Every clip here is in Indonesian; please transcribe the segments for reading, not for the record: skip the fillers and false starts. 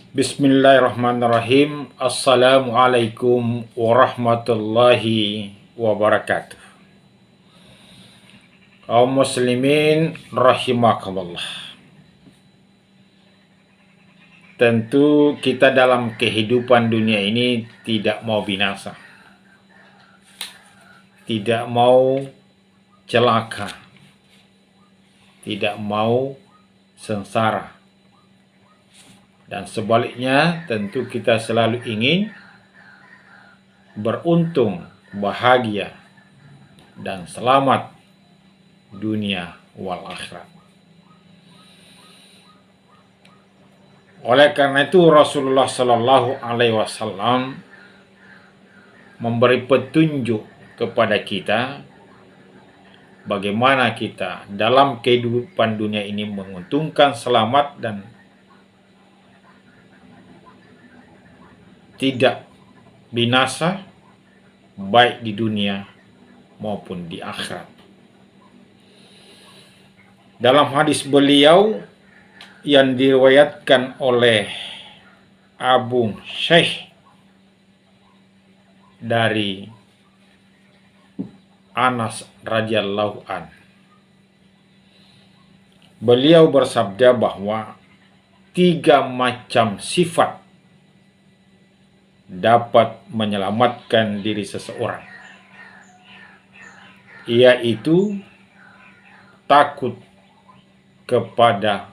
Bismillahirrahmanirrahim. Assalamualaikum warahmatullahi wabarakatuh. Kaum muslimin rahimakumullah. Tentu kita dalam kehidupan dunia ini tidak mau binasa. Tidak mau celaka. Tidak mau sengsara. Dan sebaliknya, tentu kita selalu ingin beruntung, bahagia, dan selamat dunia wal akhirat. Oleh karena itu Rasulullah Shallallahu Alaihi Wasallam memberi petunjuk kepada kita bagaimana kita dalam kehidupan dunia ini menguntungkan, selamat, dan tidak binasa baik di dunia maupun di akhirat. Dalam hadis beliau yang diriwayatkan oleh Abu Syekh dari Anas radhiyallahu an, beliau bersabda bahwa 3 macam sifat dapat menyelamatkan diri seseorang, yaitu takut kepada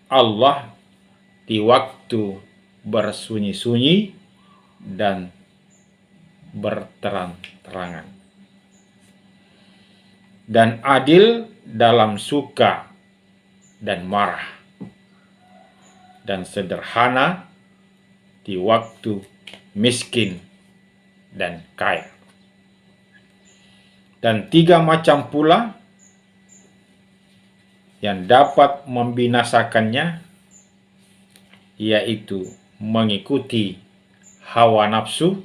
Allah di waktu bersunyi-sunyi dan berterang-terangan, dan adil dalam suka dan marah, dan sederhana di waktu miskin dan kaya. Dan 3 macam pula yang dapat membinasakannya, yaitu mengikuti hawa nafsu,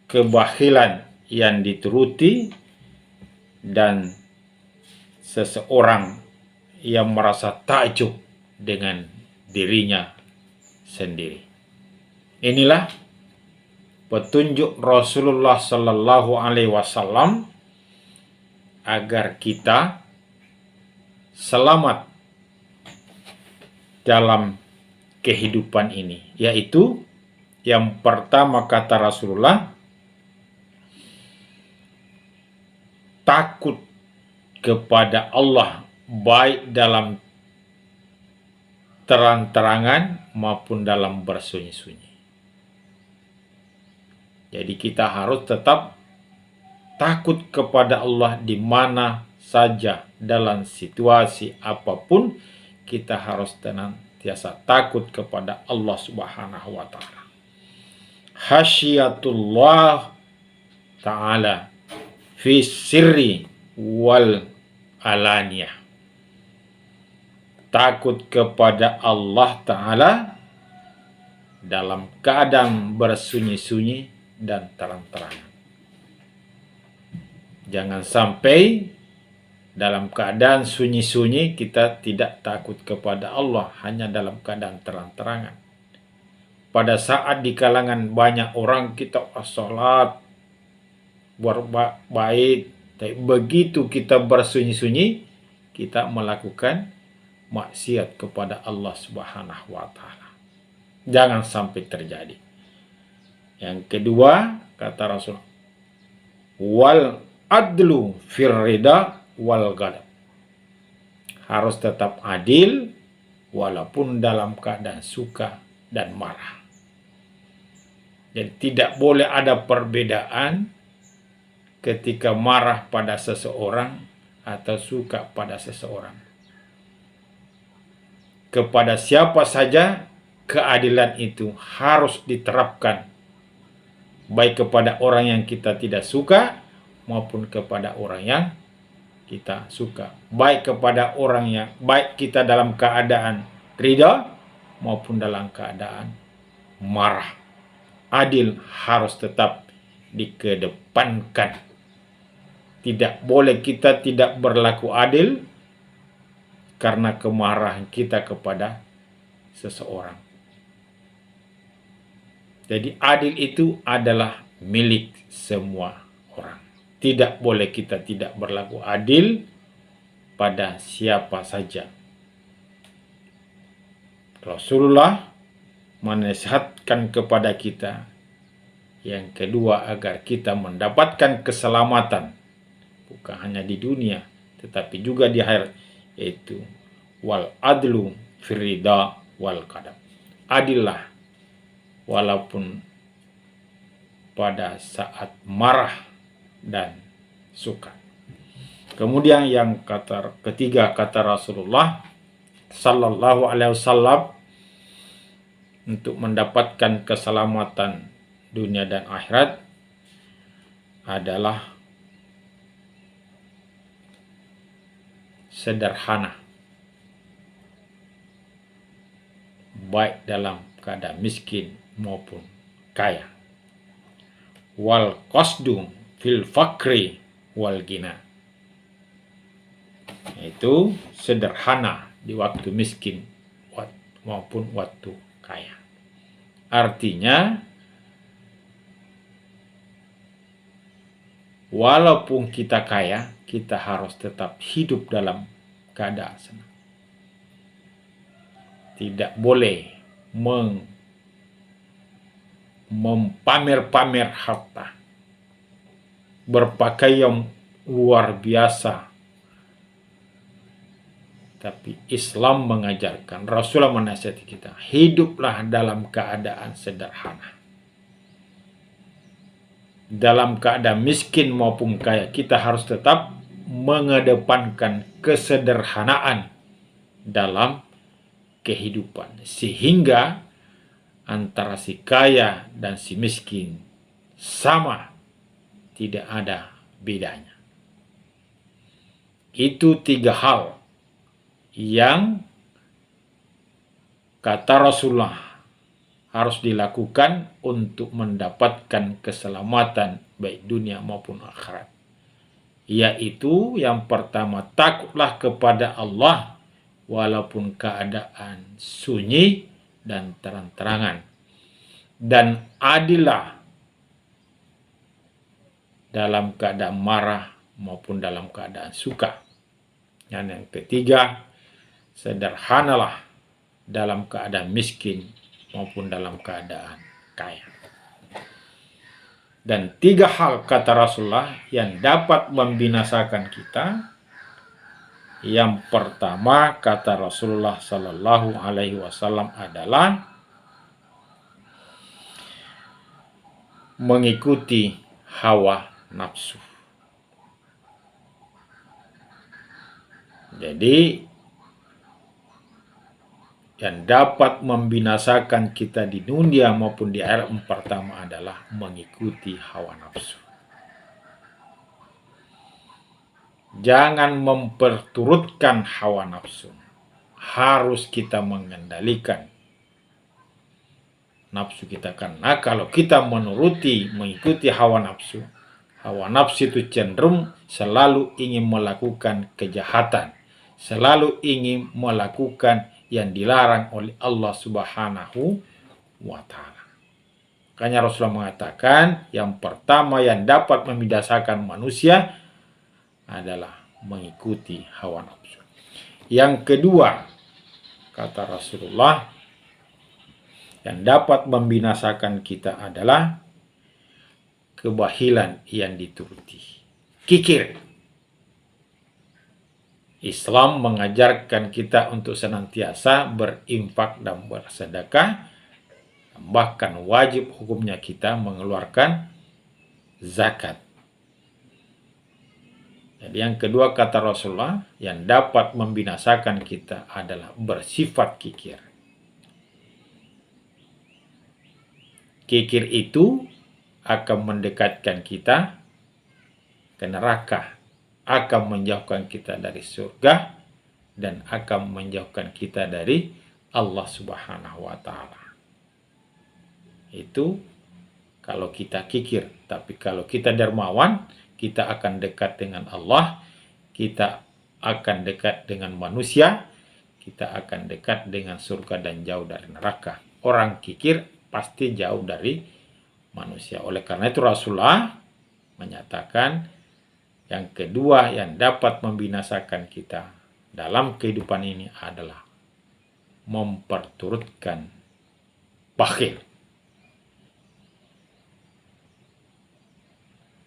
kebakhilan yang dituruti, dan seseorang yang merasa takjub dengan dirinya sendiri. Inilah petunjuk Rasulullah Sallallahu Alaihi Wasallam agar kita selamat dalam kehidupan ini, yaitu yang pertama kata Rasulullah, takut kepada Allah baik dalam terang-terangan maupun dalam bersunyi-sunyi. Jadi kita harus tetap takut kepada Allah di mana saja, dalam situasi apapun kita harus senantiasa takut kepada Allah Subhanahu wa taala. Khasyatullah taala fi sirri wal alaniyah. Takut kepada Allah taala dalam keadaan bersunyi-sunyi dan terang-terangan. Jangan sampai dalam keadaan sunyi-sunyi kita tidak takut kepada Allah, hanya dalam keadaan terang-terangan. Pada saat di kalangan banyak orang kita sholat, berbaik, tapi begitu kita bersunyi-sunyi, kita melakukan maksiat kepada Allah Subhanahu wa taala. Jangan sampai terjadi. Yang kedua, kata Rasul, wal adlu firrida wal ghadab. Harus tetap adil walaupun dalam keadaan suka dan marah. Jadi tidak boleh ada perbedaan ketika marah pada seseorang atau suka pada seseorang. Kepada siapa saja keadilan itu harus diterapkan, baik kepada orang yang kita tidak suka maupun kepada orang yang kita suka, baik kepada orang yang baik kita dalam keadaan ridha maupun dalam keadaan marah. Adil harus tetap dikedepankan. Tidak boleh kita tidak berlaku adil karena kemarahan kita kepada seseorang. Jadi adil itu adalah milik semua orang. Tidak boleh kita tidak berlaku adil pada siapa saja. Rasulullah menasihatkan kepada kita yang kedua agar kita mendapatkan keselamatan bukan hanya di dunia tetapi juga di akhirat, yaitu wal adlu firida wal qadam. Adillah walaupun pada saat marah dan suka. Kemudian yang ketiga kata Rasulullah Sallallahu Alaihi Wasallam untuk mendapatkan keselamatan dunia dan akhirat adalah sederhana, baik dalam keadaan miskin maupun kaya. Wal qasdu fil fakri wal gina. Itu sederhana di waktu miskin maupun waktu kaya. Artinya, walaupun kita kaya, kita harus tetap hidup dalam keadaan senang. Tidak boleh mempamer-pamer harta, berpakaian luar biasa. Tapi Islam mengajarkan, Rasulullah menasihati kita, hiduplah dalam keadaan sederhana. Dalam keadaan miskin maupun kaya, kita harus tetap mengedepankan kesederhanaan dalam kehidupan. Sehingga antara si kaya dan si miskin sama, tidak ada bedanya. Itu 3 hal yang kata Rasulullah harus dilakukan untuk mendapatkan keselamatan baik dunia maupun akhirat. Yaitu yang pertama, takutlah kepada Allah walaupun keadaan sunyi dan terang-terangan. Dan adillah dalam keadaan marah maupun dalam keadaan suka. Dan yang ketiga, sederhanalah dalam keadaan miskin maupun dalam keadaan kaya. Dan 3 hal kata Rasulullah yang dapat membinasakan kita. Yang pertama kata Rasulullah Sallallahu Alaihi Wasallam adalah mengikuti hawa nafsu. Jadi yang dapat membinasakan kita di dunia maupun di akhirat yang pertama adalah mengikuti hawa nafsu. Jangan memperturutkan hawa nafsu. Harus kita mengendalikan nafsu kita. Karena kalau kita mengikuti hawa nafsu itu cenderung selalu ingin melakukan kejahatan. Selalu ingin melakukan yang dilarang oleh Allah Subhanahu wa Ta'ala. Makanya Rasulullah mengatakan yang pertama yang dapat membinasakan manusia adalah mengikuti hawa nafsu. Yang kedua, kata Rasulullah, yang dapat membinasakan kita adalah kebahilan yang dituruti. Kikir. Islam mengajarkan kita untuk senantiasa berinfak dan bersedekah. Bahkan wajib hukumnya kita mengeluarkan zakat. Jadi yang kedua kata Rasulullah, yang dapat membinasakan kita adalah bersifat kikir. Kikir itu akan mendekatkan kita ke neraka, akan menjauhkan kita dari surga, dan akan menjauhkan kita dari Allah Subhanahu wa Ta'ala. Itu kalau kita kikir. Tapi kalau kita dermawan, kita akan dekat dengan Allah, kita akan dekat dengan manusia, kita akan dekat dengan surga dan jauh dari neraka. Orang kikir pasti jauh dari manusia. Oleh karena itu Rasulullah menyatakan yang kedua yang dapat membinasakan kita dalam kehidupan ini adalah memperturutkan bakhil.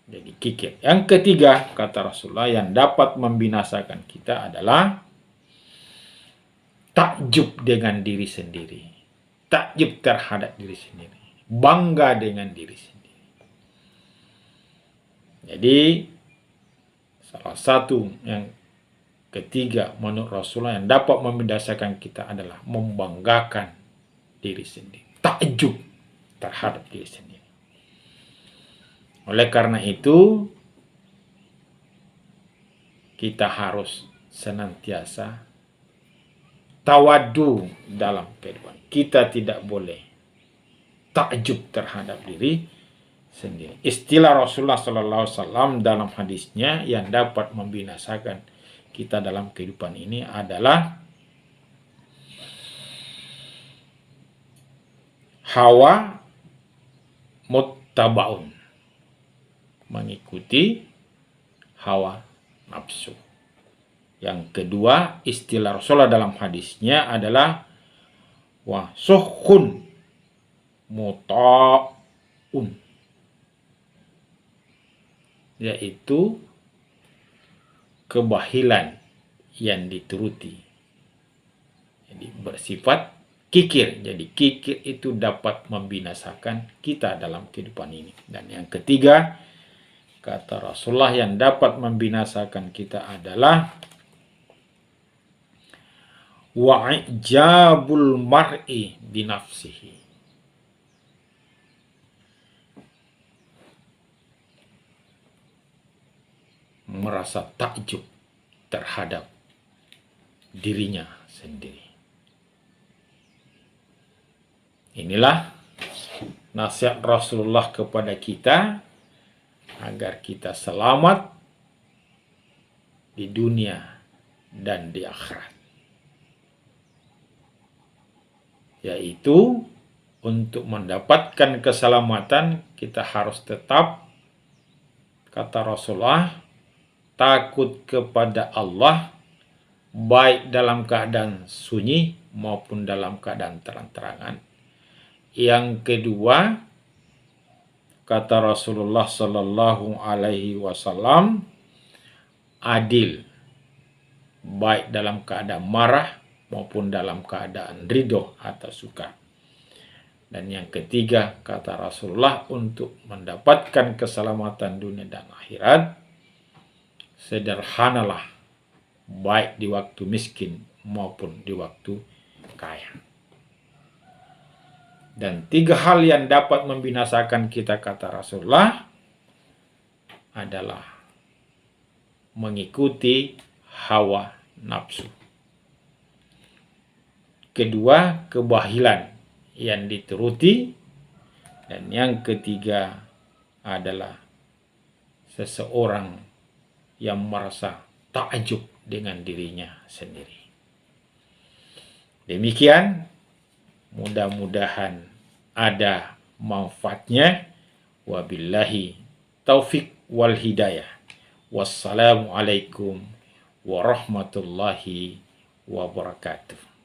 Jadi kikir. Yang ketiga, kata Rasulullah, yang dapat membinasakan kita adalah takjub dengan diri sendiri. Takjub terhadap diri sendiri. Bangga dengan diri sendiri. Jadi, salah satu yang ketiga menurut Rasulullah yang dapat membinasakan kita adalah membanggakan diri sendiri. Takjub terhadap diri sendiri. Oleh karena itu, kita harus senantiasa tawadu dalam kehidupan. Kita tidak boleh takjub terhadap diri sendiri. Istilah Rasulullah SAW dalam hadisnya yang dapat membinasakan kita dalam kehidupan ini adalah hawa muttabaun, mengikuti hawa nafsu. Yang kedua, istilah Rasulullah dalam hadisnya adalah wasuhun muta'un, yaitu kebahilan yang dituruti. Jadi bersifat kikir. Jadi kikir itu dapat membinasakan kita dalam kehidupan ini. Dan yang ketiga, kata Rasulullah yang dapat membinasakan kita adalah wa'ijabul mar'i binafsihi. Merasa takjub terhadap dirinya sendiri. Inilah nasihat Rasulullah kepada kita agar kita selamat di dunia dan di akhirat. Yaitu untuk mendapatkan keselamatan kita harus tetap, kata Rasulullah, takut kepada Allah baik dalam keadaan sunyi maupun dalam keadaan terang-terangan. Yang kedua, kata Rasulullah Sallallahu Alaihi Wasallam, adil baik dalam keadaan marah maupun dalam keadaan ridho atau suka. Dan yang ketiga, kata Rasulullah, untuk mendapatkan keselamatan dunia dan akhirat, sederhanalah baik di waktu miskin maupun di waktu kaya. Dan tiga hal yang dapat membinasakan kita, kata Rasulullah, adalah mengikuti hawa nafsu. Kedua, kebahilan yang dituruti. Dan yang ketiga adalah seseorang yang merasa takjub dengan dirinya sendiri. Demikian, mudah-mudahan ada manfaatnya. Wabillahi taufik wal hidayah. Wassalamualaikum warahmatullahi wabarakatuh.